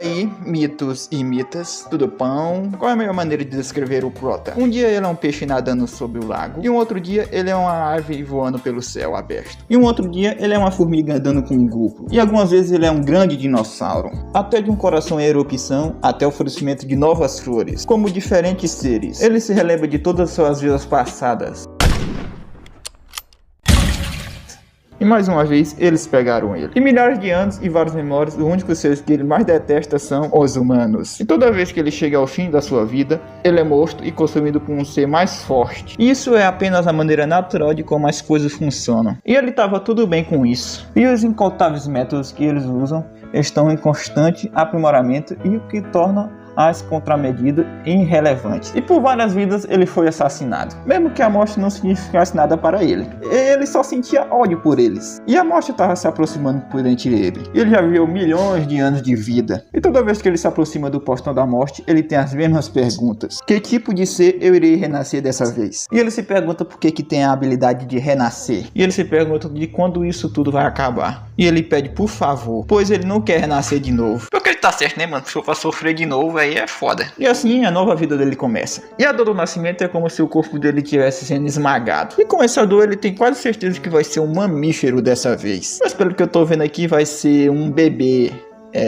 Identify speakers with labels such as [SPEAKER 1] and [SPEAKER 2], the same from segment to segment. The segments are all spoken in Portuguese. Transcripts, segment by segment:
[SPEAKER 1] E aí, mitos e mitas, tudo pão? Qual é a melhor maneira de descrever o Prota? Um dia ele é um peixe nadando sobre o lago, e um outro dia ele é uma ave voando pelo céu aberto. E um outro dia ele é uma formiga andando com um grupo. E algumas vezes ele é um grande dinossauro. Até de um coração em erupção, até o florescimento de novas flores. Como diferentes seres, ele se relembra de todas as suas vidas passadas. E mais uma vez, eles pegaram ele. Em milhares de anos e várias memórias, os únicos seres que ele mais detesta são os humanos. E toda vez que ele chega ao fim da sua vida, ele é morto e consumido por um ser mais forte. E isso é apenas a maneira natural de como as coisas funcionam. E ele estava tudo bem com isso. E os incontáveis métodos que eles usam estão em constante aprimoramento e o que torna as contramedidas irrelevantes. E por várias vidas ele foi assassinado, mesmo que a morte não significasse nada para ele. Ele só sentia ódio por eles. E a morte estava se aproximando por entre ele. Ele já viveu milhões de anos de vida. E toda vez que ele se aproxima do portão da morte, ele tem as mesmas perguntas. Que tipo de ser eu irei renascer dessa vez? E ele se pergunta por que tem a habilidade de renascer. E ele se pergunta de quando isso tudo vai acabar. E ele pede por favor, pois ele não quer renascer de novo. Porque ele tá certo, né, mano? Se for pra sofrer de novo, aí é foda. E assim a nova vida dele começa. E a dor do nascimento é como se o corpo dele estivesse sendo esmagado. E com essa dor ele tem quase certeza que vai ser um mamífero dessa vez. Mas pelo que eu tô vendo aqui vai ser um bebê.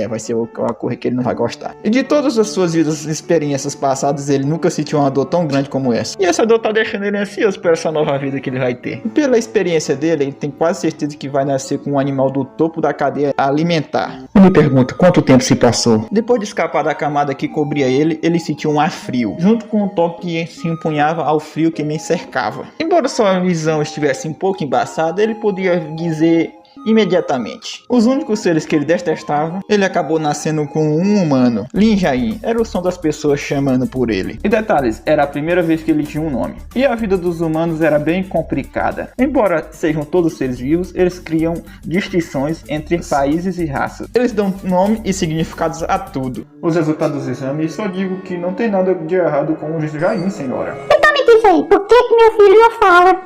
[SPEAKER 1] Vai ser uma coisa que ele não vai gostar. E de todas as suas vidas e experiências passadas, ele nunca sentiu uma dor tão grande como essa. E essa dor tá deixando ele ansioso por essa nova vida que ele vai ter. E pela experiência dele, ele tem quase certeza que vai nascer com um animal do topo da cadeia alimentar. Eu me pergunto, quanto tempo se passou? Depois de escapar da camada que cobria ele, ele sentiu um ar frio, junto com um toque que se empunhava ao frio que me cercava. Embora sua visão estivesse um pouco embaçada, ele podia dizer imediatamente os únicos seres que ele detestava. Ele acabou nascendo com um humano, Lin Jain. Era o som das pessoas chamando por ele. E detalhes, era a primeira vez que ele tinha um nome. E a vida dos humanos era bem complicada. Embora sejam todos seres vivos, eles criam distinções entre países e raças. Eles dão nome e significados a tudo. Os resultados dos exames só digo que não tem nada de errado com o Jain, senhora.
[SPEAKER 2] Diz aí, por que meu filho não fala?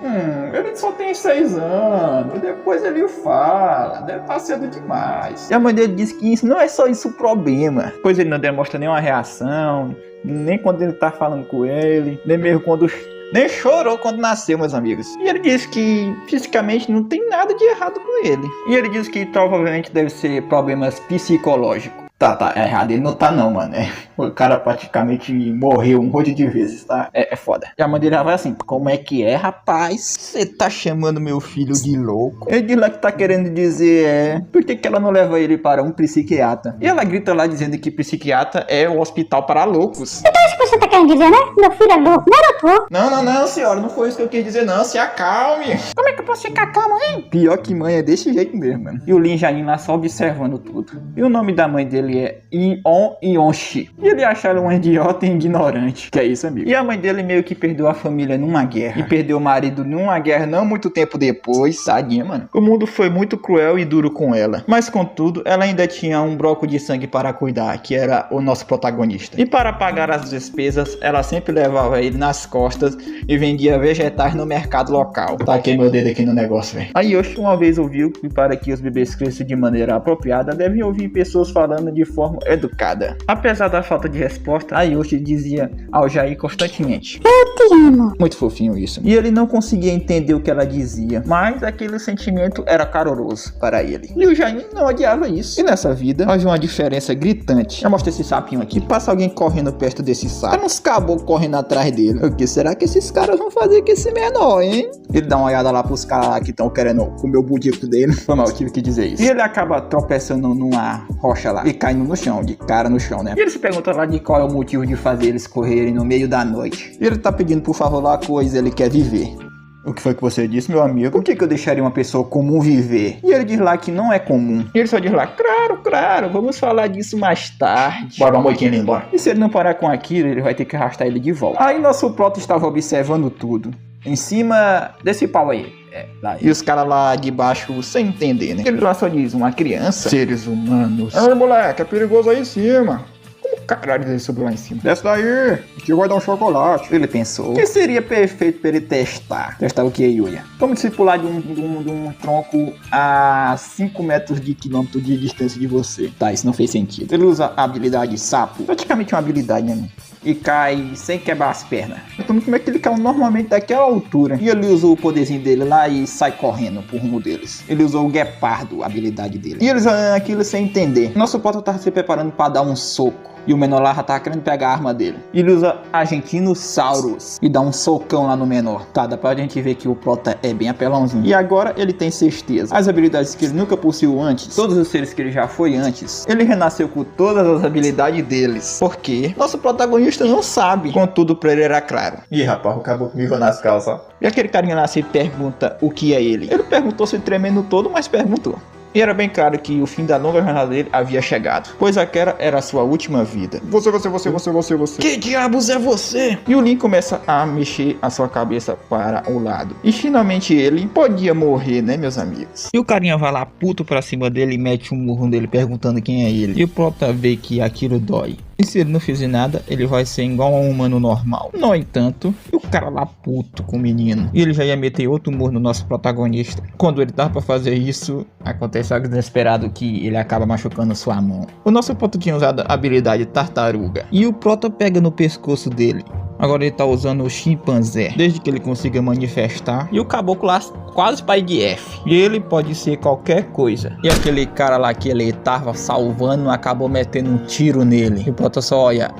[SPEAKER 1] Ele só tem 6 anos, depois ele fala, deve estar cedo demais. E a mãe dele disse que isso não é só isso o problema, pois ele não demonstra nenhuma reação, nem quando ele tá falando com ele, nem mesmo quando... Nem chorou quando nasceu, meus amigos. E ele disse que fisicamente não tem nada de errado com ele. E ele disse que provavelmente deve ser problemas psicológicos. Tá errado, ele não tá não, mano. O cara praticamente morreu um monte de vezes, tá? É foda. E a mãe dele vai assim, como é que é, rapaz? Você tá chamando meu filho de louco? Ele diz lá que tá querendo dizer, por que ela não leva ele para um psiquiatra? E ela grita lá dizendo que psiquiatra é o hospital para loucos.
[SPEAKER 2] Então isso que você tá querendo dizer, né? Meu filho é louco, não é doutor?
[SPEAKER 1] Não, senhora, não foi isso que eu quis dizer não, se acalme.
[SPEAKER 2] Como é que eu posso ficar calmo, hein?
[SPEAKER 1] Pior que mãe é desse jeito mesmo, mano. E o Lin Jain lá só observando tudo. E o nome da mãe dele é Ion Yonshi. E ele acha ela um idiota e ignorante. Que é isso, amigo. E a mãe dele meio que perdeu a família numa guerra. E perdeu o marido numa guerra não muito tempo depois. Tadinha, mano. O mundo foi muito cruel e duro com ela. Mas contudo, ela ainda tinha um bloco de sangue para cuidar, que era o nosso protagonista. E para pagar as despesas, ela sempre levava ele nas costas e vendia vegetais no mercado local. Taquei meu dedo aqui no negócio, velho. A Yoshi uma vez ouviu que para que os bebês cresçam de maneira apropriada, devem ouvir pessoas falando de forma educada. Apesar da falta de resposta, a Yoshi dizia ao Jair constantemente,
[SPEAKER 2] Eu te amo.
[SPEAKER 1] muito fofinho isso. E ele não conseguia entender o que ela dizia, mas aquele sentimento era caloroso para ele. E o Jair não odiava isso. E nessa vida, havia uma diferença gritante. Eu mostro esse sapinho aqui. Passa alguém correndo perto desse sapo. Tem uns caboclos correndo atrás dele. O que será que esses caras vão fazer com esse menor, hein? Ele dá uma olhada lá pros caras lá que estão querendo comer o budico dele. Foi mal, eu tive que dizer isso. E ele acaba tropeçando numa rocha lá e caindo no chão, de cara no chão, né? E ele se pergunta lá de qual é o motivo de fazer eles correrem no meio da noite. E ele tá pedindo por favor lá coisa, ele quer viver. O que foi que você disse, meu amigo? Por que eu deixaria uma pessoa comum viver? E ele diz lá que não é comum. E ele só diz lá, claro, vamos falar disso mais tarde. Bora, uma moitinha ali embora. E se ele não parar com aquilo, ele vai ter que arrastar ele de volta. Aí nosso Prota estava observando tudo. Em cima desse pau aí. E os caras lá de baixo sem entender, né? Ele lá só diz, uma criança. Seres humanos. Ai, moleque, é perigoso aí em cima. Caralho, ele subiu lá em cima.
[SPEAKER 3] Desce daí, o tio vai dar um chocolate. Ele pensou que seria perfeito para ele testar. Testar o que, Yuya? Como se pular de um tronco a 5 metros de quilômetro de distância de você. Tá, isso não fez sentido. Ele usa a habilidade sapo. Praticamente uma habilidade, né, mano? E cai sem quebrar as pernas. Então como é que ele cai normalmente daquela altura? E ele usou o poderzinho dele lá e sai correndo pro rumo deles. Ele usou o guepardo, a habilidade dele. E eles olhando aquilo sem entender. Nosso Prota tava se preparando para dar um soco. E o menor lá já tá querendo pegar a arma dele. Ele usa Argentinosaurus e dá um socão lá no menor. Tá, dá pra gente ver que o Prota é bem apelãozinho. E agora ele tem certeza. As habilidades que ele nunca possuiu antes, todos os seres que ele já foi antes, ele renasceu com todas as habilidades deles. Porque nosso protagonista não sabe. Contudo, pra ele era claro.
[SPEAKER 1] Ih, rapaz, o caboclo mijou nas calças.
[SPEAKER 3] E aquele carinha lá se pergunta o que é ele. Ele perguntou se tremendo todo, mas perguntou. E era bem claro que o fim da longa jornada dele havia chegado, pois aquela era a sua última vida.
[SPEAKER 1] Você.
[SPEAKER 3] Que diabos é você? E o Link começa a mexer a sua cabeça para o lado. E finalmente ele podia morrer, né, meus amigos? E o carinha vai lá puto pra cima dele e mete um murro nele perguntando quem é ele. E o Prota vê que aquilo dói. E se ele não fizer nada, ele vai ser igual a um humano normal. No entanto, o cara lá puto com o menino. E ele já ia meter outro murro no nosso protagonista. Quando ele tava pra fazer isso, acontece algo inesperado que ele acaba machucando sua mão. O nosso Prota tinha usado a habilidade tartaruga. E o Prota pega no pescoço dele. Agora ele tá usando o chimpanzé, desde que ele consiga manifestar. E o caboclo lá quase pai de F. E ele pode ser qualquer coisa. E aquele cara lá que ele tava salvando acabou metendo um tiro nele. E o Prota só olha.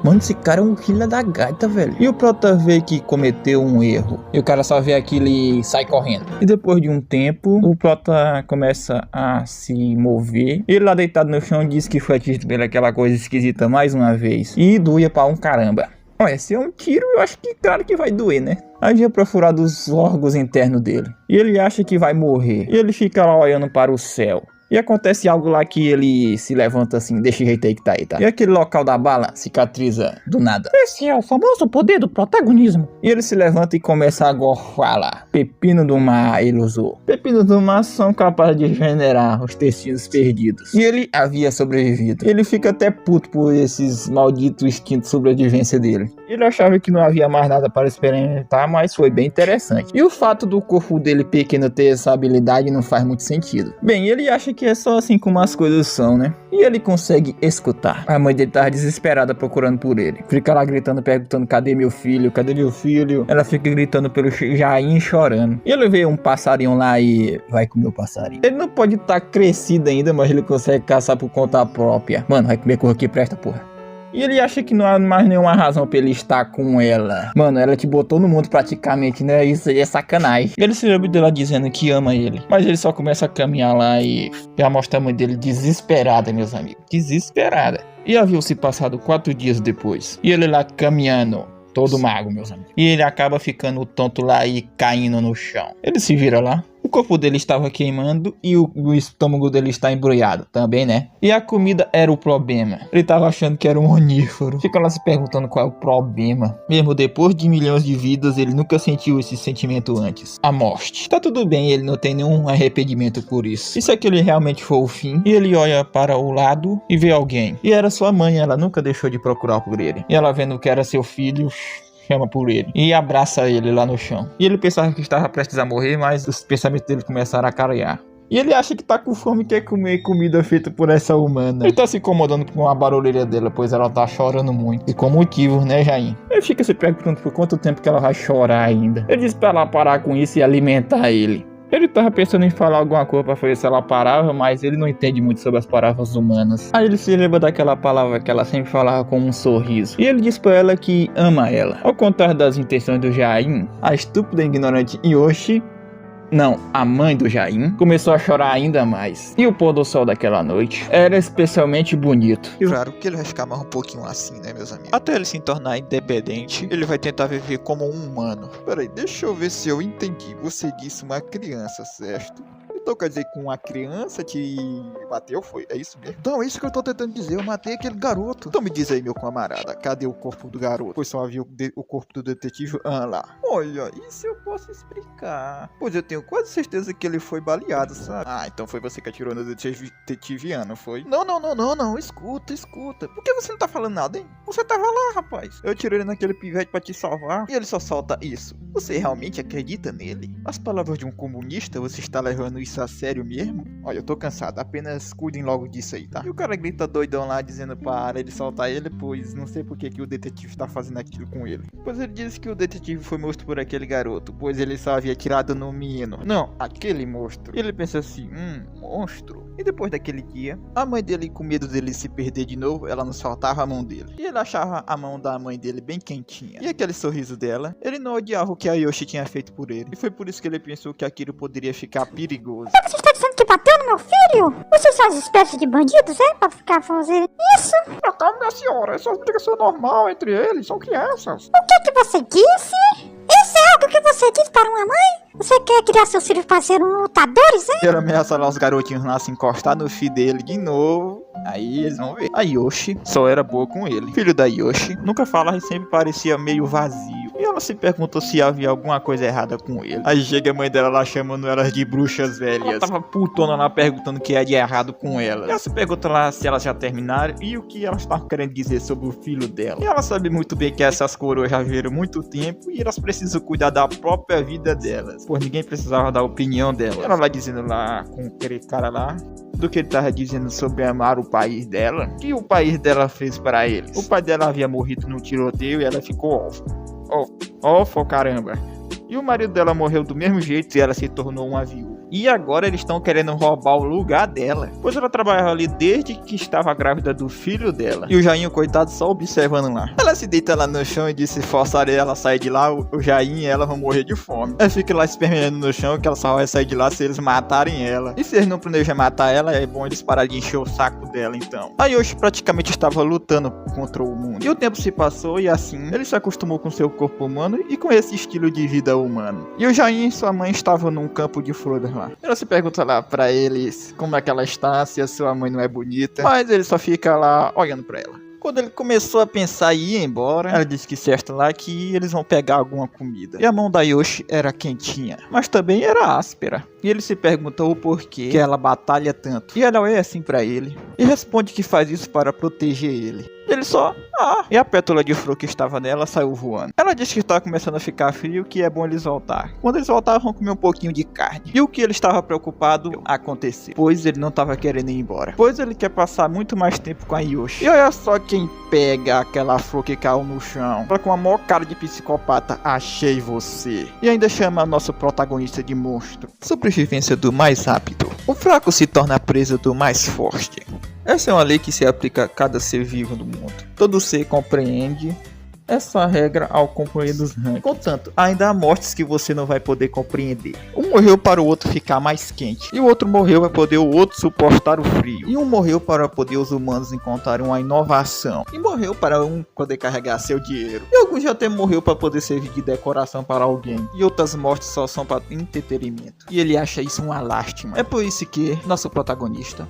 [SPEAKER 3] Mano, esse cara é um filho da gaita, velho. E o Prota vê que cometeu um erro. E o cara só vê aquilo e sai correndo. E depois de um tempo, o Prota começa a se mover. Ele lá deitado no chão diz que foi atingido pela aquela coisa esquisita mais uma vez. E doía pra um caramba. Olha, se é um tiro, eu acho que claro que vai doer, né? Havia perfurado os órgãos internos dele. E ele acha que vai morrer. E ele fica lá olhando para o céu. E acontece algo lá que ele se levanta assim, desse jeito aí que tá aí, tá? E aquele local da bala cicatriza do nada.
[SPEAKER 2] Esse é o famoso poder do protagonismo.
[SPEAKER 3] E ele se levanta e começa a gorfar lá. Pepino do mar ele usou. Pepinos do mar são capazes de regenerar os tecidos perdidos. E ele havia sobrevivido. Ele fica até puto por esses malditos instintos de sobrevivência dele. Ele achava que não havia mais nada para experimentar, mas foi bem interessante. E o fato do corpo dele pequeno ter essa habilidade não faz muito sentido. Bem, ele acha que é só assim como as coisas são, né? E ele consegue escutar. A mãe dele tá desesperada procurando por ele. Fica lá gritando, perguntando: cadê meu filho? Cadê meu filho? Ela fica gritando pelo Jain, chorando. E ele vê um passarinho lá e vai comer o passarinho. Ele não pode estar crescido ainda, mas ele consegue caçar por conta própria. Mano, vai comer coisa que presta, porra. E ele acha que não há mais nenhuma razão pra ele estar com ela. Mano, ela te botou no mundo praticamente, né? Isso aí é sacanagem. Ele se lembra dela dizendo que ama ele. Mas ele só começa a caminhar lá e já mostra a mãe dele desesperada, meus amigos. Desesperada. E havia se passado 4 dias depois. E ele lá caminhando, todo mago, meus amigos. E ele acaba ficando tonto lá e caindo no chão. Ele se vira lá. O corpo dele estava queimando e o estômago dele está embrulhado também, né? E a comida era o problema. Ele estava achando que era um onífero. Fica lá se perguntando qual é o problema. Mesmo depois de milhões de vidas, ele nunca sentiu esse sentimento antes. A morte. Tá tudo bem, ele não tem nenhum arrependimento por isso. E se aquele realmente for o fim? E ele olha para o lado e vê alguém. E era sua mãe, ela nunca deixou de procurar por ele. E ela vendo que era seu filho, chama por ele e abraça ele lá no chão. E ele pensava que estava prestes a morrer, mas os pensamentos dele começaram a clarear. E ele acha que tá com fome e quer comer comida feita por essa humana. Ele tá se incomodando com a barulheira dela, pois ela tá chorando muito. E com motivo, né, Jain? Ele fica se perguntando por quanto tempo que ela vai chorar ainda. Ele diz pra ela parar com isso e alimentar ele. Ele tava pensando em falar alguma coisa pra ver se ela parava, mas ele não entende muito sobre as palavras humanas. Aí ele se lembra daquela palavra que ela sempre falava com um sorriso. E ele diz pra ela que ama ela. Ao contrário das intenções do Jain, a estúpida e ignorante Yoshi, não, a mãe do Jain, começou a chorar ainda mais. E o pôr do sol daquela noite era especialmente bonito.
[SPEAKER 1] E claro que ele vai ficar mais um pouquinho assim, né, meus amigos? Até ele se tornar independente, ele vai tentar viver como um humano. Peraí, deixa eu ver se eu entendi. Você disse uma criança, certo? Então quer dizer que uma criança te bateu, foi? É isso mesmo? Então é isso que eu tô tentando dizer, eu matei aquele garoto. Então me diz aí, meu camarada, cadê o corpo do garoto? Pois só havia o corpo do detetive lá. Olha, isso eu posso explicar. Pois eu tenho quase certeza que ele foi baleado, sabe? Ah, então foi você que atirou no detetive Ian, não foi? Não, escuta. Por que você não tá falando nada, hein? Você tava lá, rapaz. Eu tirei naquele pivete pra te salvar e ele só solta isso. Você realmente acredita nele? As palavras de um comunista, você está levando isso a sério mesmo? Olha, eu tô cansado, apenas cuidem logo disso aí, tá? E o cara grita doidão lá, dizendo para ele soltar ele, pois não sei por que o detetive tá fazendo aquilo com ele. Pois ele disse que o detetive foi morto por aquele garoto, pois ele só havia atirado no menino. Não, aquele monstro. E ele pensa assim, monstro. E depois daquele dia, a mãe dele, com medo dele se perder de novo, ela não soltava a mão dele. E ele achava a mão da mãe dele bem quentinha. E aquele sorriso dela, ele não odiava o que a Yoshi tinha feito por ele. E foi por isso que ele pensou que aquilo poderia ficar perigoso.
[SPEAKER 4] Você está dizendo que bateu no meu filho? Vocês são as espécies de bandidos, é? Pra ficar fazendo isso?
[SPEAKER 1] Calma, minha senhora, essa ligação normal entre eles, são crianças.
[SPEAKER 4] O que você disse? Isso é algo que você diz para uma mãe? Você quer criar seus filhos para serem lutadores, hein?
[SPEAKER 1] Ele ameaça lá os garotinhos lá se encostar no filho dele de novo. Aí eles vão ver. A Yoshi só era boa com ele. Filho da Yoshi nunca falava e sempre parecia meio vazio. E ela se perguntou se havia alguma coisa errada com ele. Aí chega a mãe dela lá chamando elas de bruxas velhas. Ela tava putona lá perguntando o que é de errado com elas. Ela se pergunta lá se elas já terminaram e o que elas estavam querendo dizer sobre o filho dela. E ela sabe muito bem que essas coroas já viveram muito tempo e elas precisam cuidar da própria vida delas, pois ninguém precisava da opinião dela. Ela lá dizendo lá com aquele cara lá do que ele tava dizendo sobre amar o país dela, que o país dela fez para eles. O pai dela havia morrido num tiroteio e ela ficou órfã. Órfã, caramba. E o marido dela morreu do mesmo jeito e ela se tornou uma viúva. E agora eles estão querendo roubar o lugar dela, pois ela trabalhava ali desde que estava grávida do filho dela. E o Jainho, coitado, só observando lá. Ela se deita lá no chão e diz se forçarem ela a sair de lá, o Jainho e ela vão morrer de fome. Ela fica lá esperneando no chão que ela só vai sair de lá se eles matarem ela. E se eles não planejam matar ela, é bom eles pararem de encher o saco dela então. A Yoshi praticamente estava lutando contra o mundo. E o tempo se passou e assim, ele se acostumou com seu corpo humano e com esse estilo de vida humano. E o Jainho e sua mãe estavam num campo de flores lá. Ela se pergunta lá pra eles como é que ela está, se a sua mãe não é bonita. Mas ele só fica lá olhando pra ela. Quando ele começou a pensar em ir embora, ela disse que certo lá que eles vão pegar alguma comida. E a mão da Yoshi era quentinha, mas também era áspera. E ele se perguntou o porquê que ela batalha tanto. E ela olha assim pra ele e responde que faz isso para proteger ele. Ele só, e a pétala de flor que estava nela saiu voando. Ela disse que estava começando a ficar frio, que é bom eles voltar. Quando eles voltaram, vão comer um pouquinho de carne. E o que ele estava preocupado aconteceu, pois ele não estava querendo ir embora. Pois ele quer passar muito mais tempo com a Yoshi. E olha só quem pega aquela flor que caiu no chão. Ela com a maior cara de psicopata, achei você. E ainda chama nosso protagonista de monstro. Sobrevivência do mais rápido. O fraco se torna a presa do mais forte. Essa é uma lei que se aplica a cada ser vivo do mundo. Todo ser compreende essa regra ao compreender os rankings. Contanto, ainda há mortes que você não vai poder compreender. Um morreu para o outro ficar mais quente. E o outro morreu para poder o outro suportar o frio. E um morreu para poder os humanos encontrarem uma inovação. E morreu para um poder carregar seu dinheiro. E alguns já até morreu para poder servir de decoração para alguém. E outras mortes só são para entretenimento. E ele acha isso uma lástima. É por isso que nosso protagonista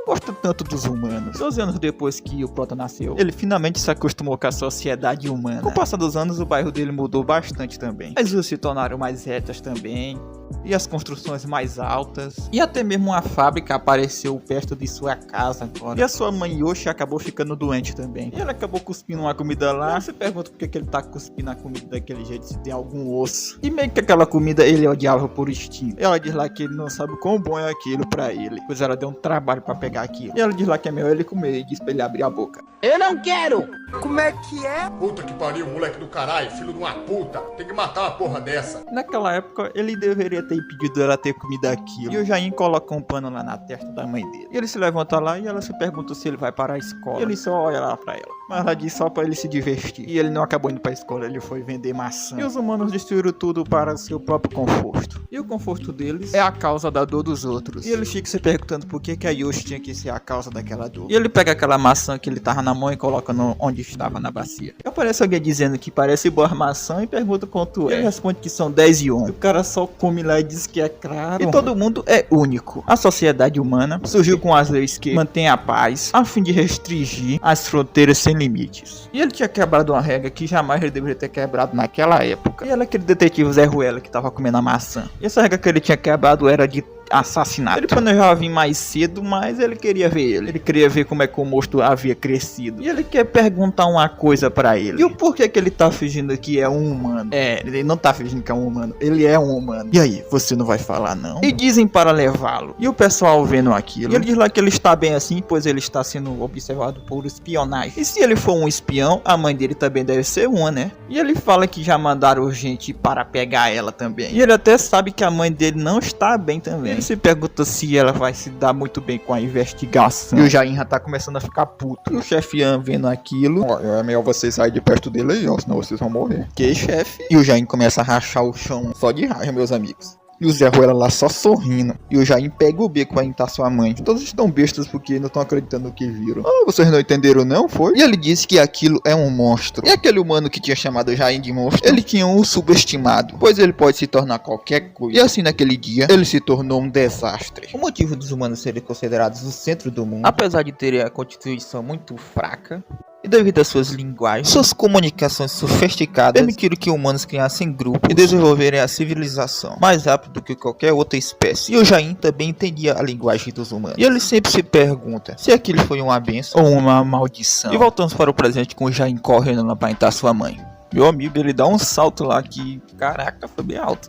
[SPEAKER 1] gosta tanto dos humanos. 12 anos depois que o Prota nasceu, ele finalmente se acostumou com a sociedade humana. Com o passar dos anos, o bairro dele mudou bastante também. As ruas se tornaram mais retas também, e as construções mais altas, e até mesmo uma fábrica apareceu perto de sua casa agora. E a sua mãe Yoshi acabou ficando doente também. E ela acabou cuspindo uma comida lá. Você pergunta por que ele tá cuspindo a comida daquele jeito, se tem algum osso. E meio que aquela comida ele odiava por instinto. Ela diz lá que ele não sabe quão bom é aquilo pra ele, pois ela deu um trabalho pra pegar aquilo. E ela diz lá que é melhor ele comer, e diz pra ele abrir a boca.
[SPEAKER 5] Eu não quero!
[SPEAKER 6] Como é que é?
[SPEAKER 7] Puta que pariu, moleque do caralho, filho de uma puta. Tem que matar uma porra dessa.
[SPEAKER 1] Naquela época, ele deveria ter impedido ela ter comido aquilo. E o Jain coloca um pano lá na testa da mãe dele. E ele se levanta lá e ela se pergunta se ele vai para a escola. E ele só olha lá pra ela. Mas ela diz só pra ele se divertir. E ele não acabou indo pra escola, ele foi vender maçã. E os humanos destruíram tudo para seu próprio conforto. E o conforto deles é a causa da dor dos outros. E ele fica se perguntando por que a Yoshi tinha que ser a causa daquela dor. E ele pega aquela maçã que ele tava na mão e coloca onde estava na bacia. E aparece alguém dizendo que parece boa maçã e pergunta quanto é. Ele responde que são 10 yuan. O cara só come
[SPEAKER 3] lá diz que é claro. E todo mundo é único. A sociedade humana surgiu com as leis que mantêm a paz, a fim de restringir as fronteiras sem limites. E ele tinha quebrado uma regra que jamais ele deveria ter quebrado naquela época. E era aquele detetive Zé Ruela que tava comendo a maçã. E essa regra que ele tinha quebrado era de assassinato. Ele planejava vir mais cedo, mas ele queria ver ele. Ele queria ver como é que o monstro havia crescido. E ele quer perguntar uma coisa pra ele. E o porquê que ele tá fingindo que é um humano? É, ele não tá fingindo que é um humano. Ele é um humano. E aí, você não vai falar não? E dizem para levá-lo. E o pessoal vendo aquilo. E ele diz lá que ele está bem assim, pois ele está sendo observado por espionagem. E se ele for um espião, a mãe dele também deve ser uma, né? E ele fala que já mandaram gente para pegar ela também. E ele até sabe que a mãe dele não está bem também. Ele se pergunta se ela vai se dar muito bem com a investigação. E o Jain já tá começando a ficar puto. E o chefe Ian vendo aquilo.
[SPEAKER 1] Ó, é melhor vocês saírem de perto dele aí, ó, senão vocês vão morrer.
[SPEAKER 3] Que chefe? E o Jain começa a rachar o chão só de raiva, meus amigos. E o Zé Ruela lá só sorrindo. E o Jain pega o beco pra imitar sua mãe. Todos estão bestas porque não estão acreditando no que viram. Ah, vocês não entenderam não, foi? E ele disse que aquilo é um monstro. E aquele humano que tinha chamado o Jain de monstro, ele tinha o subestimado, pois ele pode se tornar qualquer coisa. E assim naquele dia, ele se tornou um desastre. O motivo dos humanos serem considerados o centro do mundo, apesar de terem a constituição muito fraca, e devido às suas linguagens, suas comunicações sofisticadas, permitiram que humanos criassem grupos e desenvolverem a civilização mais rápido do que qualquer outra espécie. E o Jain também entendia a linguagem dos humanos. E ele sempre se pergunta se aquilo foi uma bênção ou uma maldição. E voltamos para o presente com o Jain correndo lá para entrar sua mãe. Meu amigo, ele dá um salto lá que, caraca, foi bem alto.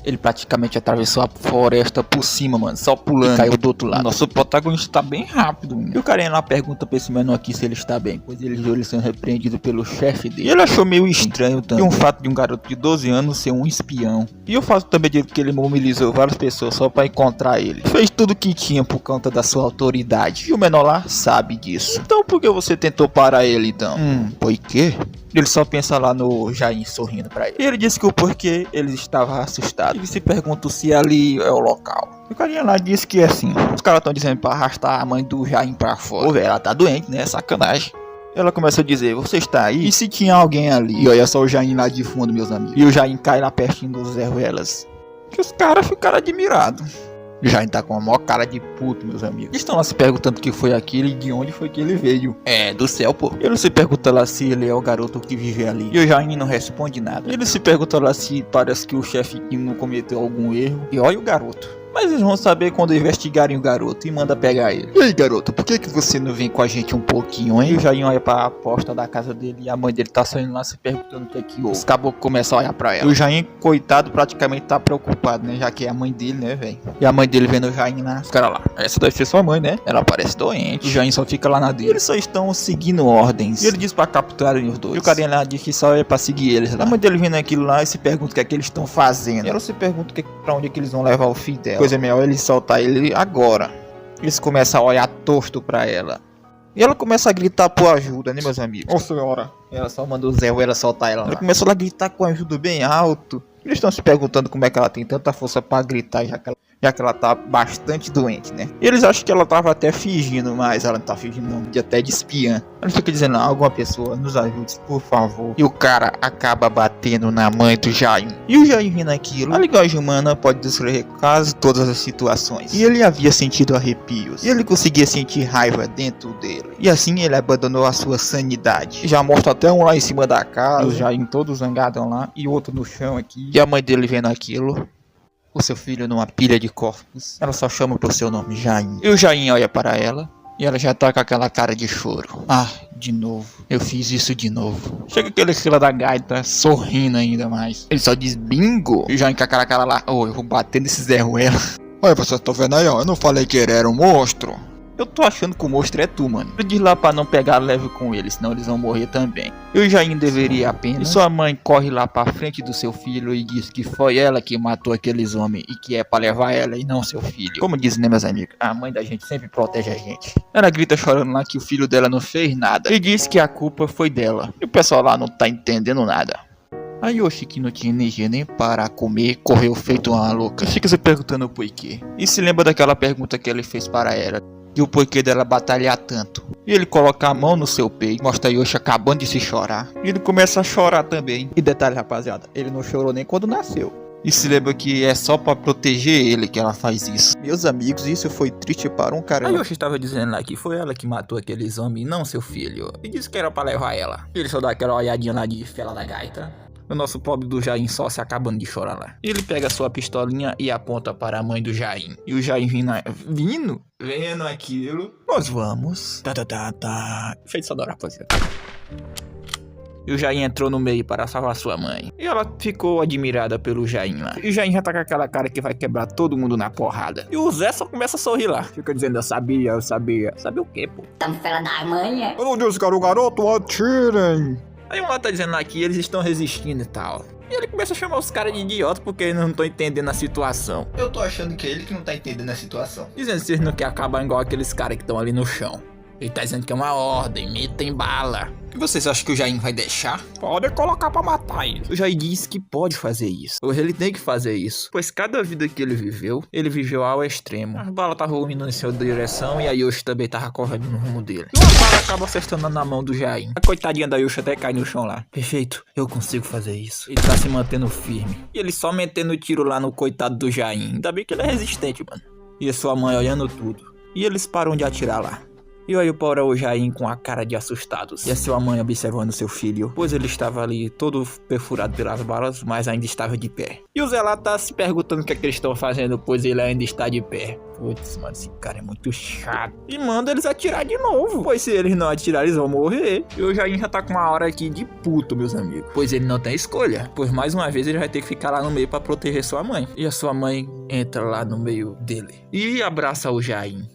[SPEAKER 3] Ele praticamente atravessou a floresta por cima, mano, só pulando, e caiu do outro lado. Nosso protagonista tá bem rápido, mano. E o carinha lá pergunta pra esse menor aqui se ele está bem, pois ele viu ele sendo repreendido pelo chefe dele. E ele achou meio estranho também. E um fato de um garoto de 12 anos ser um espião. E o fato também de que ele mobilizou várias pessoas só pra encontrar ele. Fez tudo o que tinha por conta da sua autoridade. E o menor lá sabe disso. Então por que você tentou parar ele então? Por quê? Ele só pensa lá no Jain sorrindo pra ele. E ele disse que o porquê ele estava assustado. E se pergunta se ali é o local. O carinha lá disse que é assim. Os caras estão dizendo pra arrastar a mãe do Jain pra fora. Pô, velho, ela tá doente, né? Sacanagem. Ela começa a dizer, você está aí? E se tinha alguém ali? E olha só o Jain lá de fundo, meus amigos. E o Jain cai lá pertinho dos Zé Ruelas. Que os caras ficaram admirados. O Jain tá com a maior cara de puto, meus amigos. Eles estão lá se perguntando o que foi aquilo e de onde foi que ele veio. É, do céu, pô. Ele se pergunta lá se ele é o garoto que vive ali. E o Jain não responde nada. Ele se pergunta lá se parece que o chefe não cometeu algum erro. E olha o garoto. Mas eles vão saber quando investigarem o garoto e manda pegar ele. E aí, garoto, por que você não vem com a gente um pouquinho, hein? E o Jain olha pra porta da casa dele e a mãe dele tá saindo lá se perguntando o que é que houve. Os caboclos começam a olhar pra ela. E o Jain, coitado, praticamente tá preocupado, né? Já que é a mãe dele, né, velho? E a mãe dele vendo o Jain lá. Os caras lá, essa deve ser sua mãe, né? Ela parece doente. O Jain só fica lá na dele. Eles só estão seguindo ordens. E ele diz pra capturarem os dois. E o carinha lá diz que só é pra seguir eles lá. A mãe dele vendo aquilo lá e se pergunta o que é que eles estão fazendo. E ela se pergunta pra onde é que eles vão levar o filho dela. Coisa melhor ele soltar ele agora. Eles começam a olhar torto pra ela. E ela começa a gritar por ajuda, né, meus amigos?
[SPEAKER 1] Ô senhora.
[SPEAKER 3] Ela só mandou o Zé Ruela soltar ela. Ela começou a gritar com ajuda bem alto. Eles estão se perguntando como é que ela tem tanta força pra gritar, já que ela tá bastante doente, né? E eles acham que ela tava até fingindo, mas ela não tá fingindo não, de até de espiã. Ela fica dizendo, alguma pessoa nos ajude, por favor. E o cara acaba batendo na mãe do Jain. E o Jain vendo aquilo, a linguagem humana pode descrever quase todas as situações. E ele havia sentido arrepios. E ele conseguia sentir raiva dentro dele. E assim ele abandonou a sua sanidade. E já mostra até um lá em cima da casa, o Jain todo zangado lá, e o outro no chão aqui. E a mãe dele vendo aquilo, o seu filho numa pilha de corpos. Ela só chama pelo seu nome, Jain. E o Jain olha para ela e ela já tá com aquela cara de choro. Ah, de novo. Eu fiz isso de novo. Chega aquele fila da gaita sorrindo ainda mais. Ele só diz bingo. E o Jain com aquela cara lá. Eu vou bater nesse Zé Ruela. Olha, vocês estão vendo aí, ó. Eu não falei que ele era um monstro. Eu tô achando que o monstro é tu, mano. Ele diz lá pra não pegar leve com eles, senão eles vão morrer também. E o Jain deveria apenas. E sua mãe corre lá pra frente do seu filho e diz que foi ela que matou aqueles homens e que é pra levar ela e não seu filho. Como dizem, né, meus amigos? A mãe da gente sempre protege a gente. Ela grita chorando lá que o filho dela não fez nada e diz que a culpa foi dela. E o pessoal lá não tá entendendo nada. A Yoshi, que não tinha energia nem para comer, correu feito uma louca. Fica se perguntando o porquê. E se lembra daquela pergunta que ele fez para ela. E o porquê dela batalhar tanto. E ele coloca a mão no seu peito, mostra a Yoshi acabando de se chorar. E ele começa a chorar também. E detalhe, rapaziada, ele não chorou nem quando nasceu. E se lembra que é só pra proteger ele que ela faz isso.
[SPEAKER 1] Meus amigos, isso foi triste para um
[SPEAKER 3] A
[SPEAKER 1] caramba.
[SPEAKER 3] Yoshi estava dizendo lá que foi ela que matou aquele zombie, não seu filho. E disse que era pra levar ela. Ele só dá aquela olhadinha lá de fela da gaita. O nosso pobre do Jain só se acabando de chorar lá. Ele pega sua pistolinha e aponta para a mãe do Jain. E o Jain vendo aquilo. Nós vamos. Feito sonoro, rapaziada. E o Jain entrou no meio para salvar sua mãe. E ela ficou admirada pelo Jain lá. E o Jain já tá com aquela cara que vai quebrar todo mundo na porrada. E o Zé só começa a sorrir lá. Fica dizendo, eu sabia, eu sabia. Sabia o quê, pô?
[SPEAKER 4] Tamo fela da manhã.
[SPEAKER 1] Eu não disse que era o garoto, atirem.
[SPEAKER 3] Aí um lá tá dizendo lá que eles estão resistindo e tal. E ele começa a chamar os caras de idiota porque eles não estão entendendo a situação. Eu tô achando que é ele que não tá entendendo a situação. Dizendo que vocês não querem acabar igual aqueles caras que estão ali no chão. Ele tá dizendo que é uma ordem, metem bala. E vocês acham que o Jain vai deixar?
[SPEAKER 2] Pode colocar pra matar ele.
[SPEAKER 3] O Jain diz que pode fazer isso. Ou ele tem que fazer isso. Pois cada vida que ele viveu ao extremo. As balas estavam indo em sua direção e a Yoshi também tava correndo no rumo dele. E uma bala acaba acertando na mão do Jain. A coitadinha da Yoshi até cai no chão lá. Perfeito, eu consigo fazer isso. Ele tá se mantendo firme. E ele só metendo tiro lá no coitado do Jain. Ainda bem que ele é resistente, mano. E a sua mãe olhando tudo. E eles param de atirar lá. E olha para o Jain com a cara de assustados. E a sua mãe observando seu filho, pois ele estava ali todo perfurado pelas balas, mas ainda estava de pé. E o Zé lá tá se perguntando o que é que eles estão fazendo, pois ele ainda está de pé. Putz, mano, esse cara é muito chato. E manda eles atirar de novo, pois se eles não atirarem, eles vão morrer. E o Jain já tá com uma hora aqui de puto, meus amigos. Pois ele não tem escolha, pois mais uma vez ele vai ter que ficar lá no meio para proteger sua mãe. E a sua mãe entra lá no meio dele e abraça o Jain.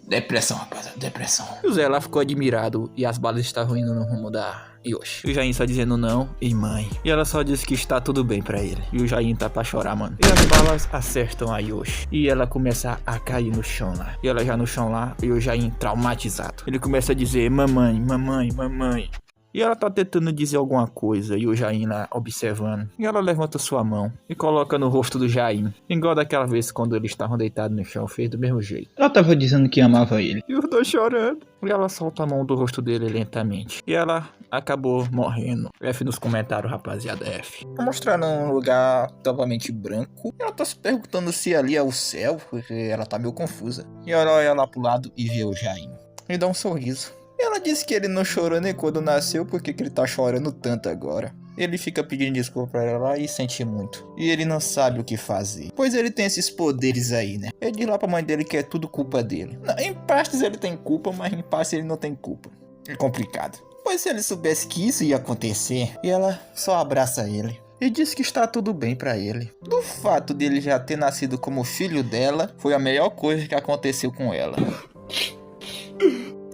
[SPEAKER 3] Depressão, rapaziada, depressão. E o Zé lá ficou admirado e as balas estavam indo no rumo da Yoshi. E o Jain só dizendo não e mãe. E ela só diz que está tudo bem pra ele. E o Jain tá pra chorar, mano. E as balas acertam a Yoshi. E ela começa a cair no chão lá. E ela já no chão lá e o Jain traumatizado. Ele começa a dizer mamãe, mamãe, mamãe. E ela tá tentando dizer alguma coisa, e o Jain lá observando. E ela levanta sua mão e coloca no rosto do Jain. Igual daquela vez quando eles estavam deitados no chão, fez do mesmo jeito.
[SPEAKER 1] Ela tava dizendo que amava ele.
[SPEAKER 3] E os dois chorando. E ela solta a mão do rosto dele lentamente. E ela acabou morrendo. F nos comentários, rapaziada, F. Mostrando um lugar totalmente branco. E ela tá se perguntando se ali é o céu, porque ela tá meio confusa. E ela olha lá pro lado e vê o Jain. E dá um sorriso. E ela disse que ele não chorou nem quando nasceu, porque que ele tá chorando tanto agora. Ele fica pedindo desculpa pra ela lá e sente muito. E ele não sabe o que fazer. Pois ele tem esses poderes aí, né? Ele diz lá pra mãe dele que é tudo culpa dele. Não, em partes ele tem culpa, mas em partes ele não tem culpa. É complicado. Pois se ele soubesse que isso ia acontecer, e ela só abraça ele. E diz que está tudo bem pra ele. Do fato dele já ter nascido como filho dela, foi a melhor coisa que aconteceu com ela.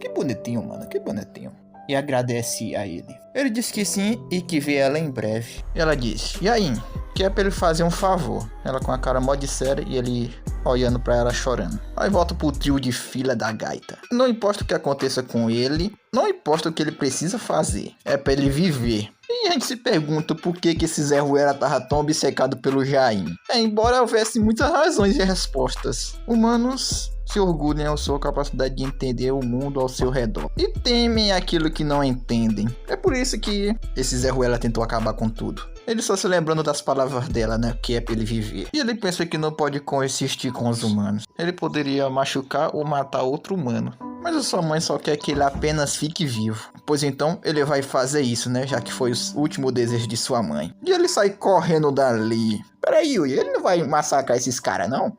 [SPEAKER 3] Que bonitinho, mano, que bonitinho. E agradece a ele. Ele disse que sim e que vê ela em breve. Ela diz, e aí? Que é pra ele fazer um favor. Ela com a cara mó de séria e ele olhando pra ela chorando. Aí volta pro trio de fila da gaita. Não importa o que aconteça com ele, não importa o que ele precisa fazer. É pra ele viver. E a gente se pergunta por que esse Zé Ruela tava tão obcecado pelo Jain. Embora houvesse muitas razões e respostas. Humanos se orgulham à sua capacidade de entender o mundo ao seu redor. E temem aquilo que não entendem. É por isso que esse Zé Ruela tentou acabar com tudo. Ele só se lembrando das palavras dela, né? Que é pra ele viver. E ele pensa que não pode coexistir com os humanos. Ele poderia machucar ou matar outro humano. Mas a sua mãe só quer que ele apenas fique vivo. Pois então ele vai fazer isso, né? Já que foi o último desejo de sua mãe. E ele sai correndo dali. Peraí, Yui, ele não vai massacrar esses caras, não?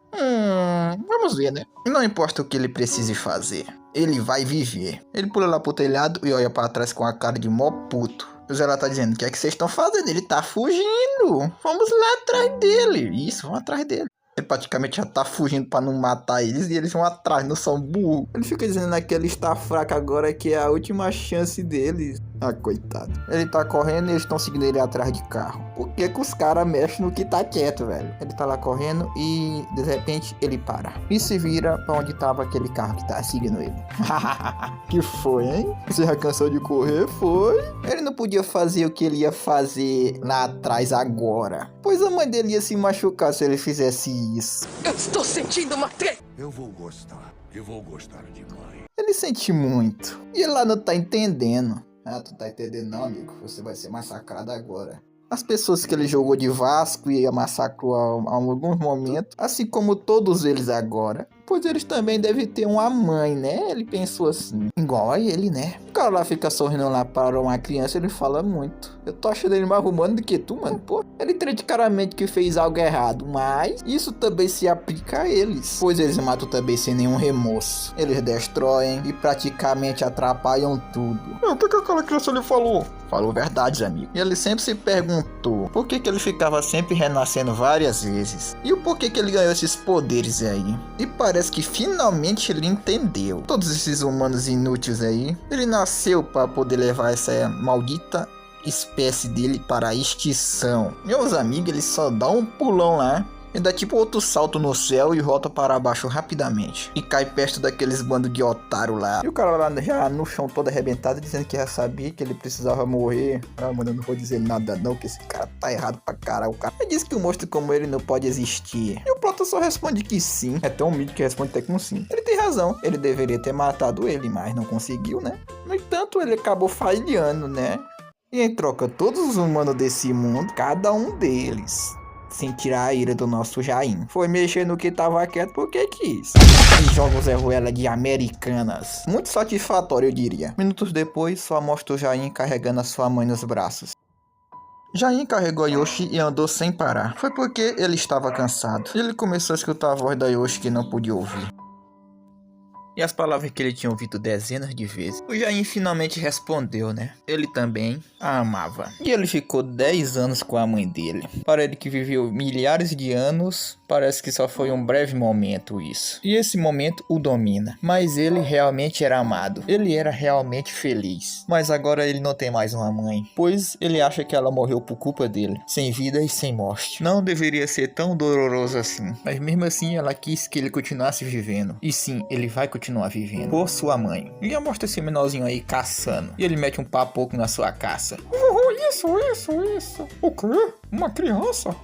[SPEAKER 3] Vamos ver, né? Não importa o que ele precise fazer. Ele vai viver. Ele pula lá pro telhado e olha pra trás com a cara de mó puto. O Zé lá tá dizendo, o que é que vocês estão fazendo? Ele tá fugindo. Vamos lá atrás dele. Isso, vamos atrás dele. Ele praticamente já tá fugindo pra não matar eles e eles vão atrás, não são burros. Ele fica dizendo que ele está fraco agora, que é a última chance deles. Ah, coitado. Ele tá correndo e eles estão seguindo ele atrás de carro. Por que que os caras mexem no que tá quieto, velho? Ele tá lá correndo e de repente ele para. E se vira pra onde tava aquele carro que tá seguindo ele. Que foi, hein? Você já cansou de correr? Foi? Ele não podia fazer o que ele ia fazer lá atrás agora. Pois a mãe dele ia se machucar se ele fizesse isso.
[SPEAKER 5] Eu estou sentindo uma treta.
[SPEAKER 7] Eu vou gostar de mãe.
[SPEAKER 3] Ele sente muito. E ele lá não tá entendendo. Ah, tu tá entendendo não, amigo? Você vai ser massacrado agora. as pessoas que ele jogou de Vasco e massacrou a alguns momentos, assim como todos eles agora. Pois eles também devem ter uma mãe, né? Ele pensou assim, igual a ele, né? O cara lá fica sorrindo lá para uma criança, ele fala muito. Eu tô achando ele mais humano do que tu, mano. Pô, ele crê claramente que fez algo errado, mas isso também se aplica a eles. Pois eles matam também sem nenhum remorso. Eles destroem e praticamente atrapalham tudo.
[SPEAKER 1] O que aquela criança lhe falou?
[SPEAKER 3] Falou verdade, amigo. E ele sempre se perguntou por que ele ficava sempre renascendo várias vezes. E o porquê que ele ganhou esses poderes aí. E parece que finalmente ele entendeu. Todos esses humanos inúteis aí. Ele nasceu para poder levar essa maldita espécie dele para a extinção. Meus amigos, ele só dá um pulão lá. E dá tipo outro salto no céu e volta para baixo rapidamente. E cai perto daqueles bandos de otário lá. E o cara lá já no chão todo arrebentado, dizendo que já sabia que ele precisava morrer. Ah, mano, eu não vou dizer nada não, que esse cara tá errado pra caralho. O cara diz que um monstro como ele não pode existir. E o Proto só responde que sim. É tão mítico que responde até com sim. Ele tem razão. Ele deveria ter matado ele, mas não conseguiu, né? No entanto, ele acabou falhando, né? E em troca, todos os humanos desse mundo, cada um deles, sem tirar a ira do nosso Jain, foi mexer no que tava quieto porque quis. E jogos é ruela de Americanas. Muito satisfatório, eu diria. Minutos depois, só mostra o Jain carregando a sua mãe nos braços. Jain carregou Yoshi e andou sem parar. Foi porque ele estava cansado. Ele começou a escutar a voz da Yoshi que não podia ouvir. E as palavras que ele tinha ouvido dezenas de vezes. O Jain finalmente respondeu, né? Ele também a amava. E ele ficou 10 anos com a mãe dele. Para ele que viveu milhares de anos, parece que só foi um breve momento isso. E esse momento o domina. Mas ele realmente era amado. Ele era realmente feliz. Mas agora ele não tem mais uma mãe. Pois ele acha que ela morreu por culpa dele. Sem vida e sem morte. Não deveria ser tão doloroso assim. Mas mesmo assim ela quis que ele continuasse vivendo. E sim, ele vai continuar vivendo por sua mãe. E já mostra esse menorzinho aí caçando. E ele mete um papoco na sua caça.
[SPEAKER 2] Isso. O quê? Uma criança?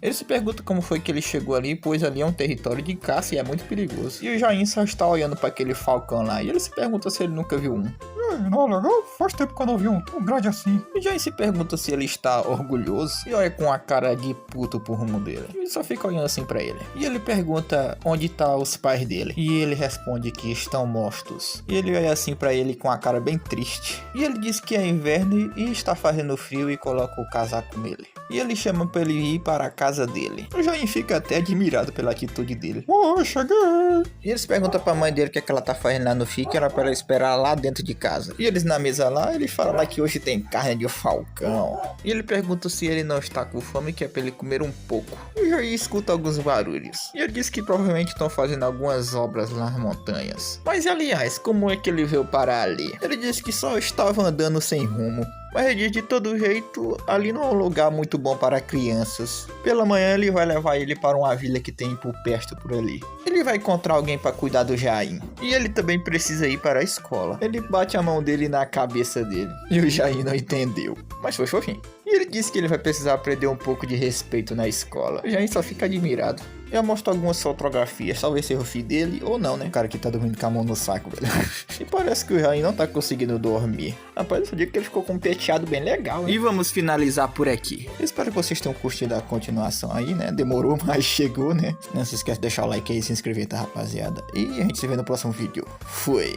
[SPEAKER 3] Ele se pergunta como foi que ele chegou ali, pois ali é um território de caça e é muito perigoso. E o Jain só está olhando para aquele falcão lá. E ele se pergunta se ele nunca viu um.
[SPEAKER 2] Não, legal? Faz tempo que eu não vi um tão grande assim.
[SPEAKER 3] E Jain se pergunta se ele está orgulhoso. E olha com a cara de puto pro rumo dele. E ele só fica olhando assim pra ele. E ele pergunta onde tá os pais dele. E ele responde que estão mortos. E ele olha assim pra ele com a cara bem triste. E ele diz que é inverno e está fazendo frio e coloca o casaco nele. E ele chama pra ele ir para a casa dele. O Jain fica até admirado pela atitude dele.
[SPEAKER 2] Oh, cheguei!
[SPEAKER 3] E eles perguntam pra mãe dele o que, é que ela tá fazendo lá no fio, que era pra ela esperar lá dentro de casa. E eles na mesa lá, eles falam lá que hoje tem carne de falcão. E ele pergunta se ele não está com fome, que é pra ele comer um pouco. E o Jain escuta alguns barulhos. E ele diz que provavelmente estão fazendo algumas obras lá nas montanhas. Mas aliás, como é que ele veio parar ali? Ele disse que só estava andando sem rumo. Mas ele diz de todo jeito, ali não é um lugar muito bom para crianças. Pela manhã ele vai levar ele para uma vila que tem por perto por ali. Ele vai encontrar alguém para cuidar do Jain. E ele também precisa ir para a escola. Ele bate a mão dele na cabeça dele. E o Jain não entendeu. Mas foi fofinho. E ele disse que ele vai precisar aprender um pouco de respeito na escola. O Jain só fica admirado. Eu mostro algumas fotografias, talvez seja o filho dele ou não, né? O cara que tá dormindo com a mão no saco, velho. E parece que o Jain não tá conseguindo dormir. Rapaz, eu digo que ele ficou com um penteado bem legal, hein? E vamos finalizar por aqui. Eu espero que vocês tenham curtido a continuação aí, né? Demorou, mas chegou, né? Não se esquece de deixar o like aí e se inscrever, tá, rapaziada? E a gente se vê no próximo vídeo. Fui!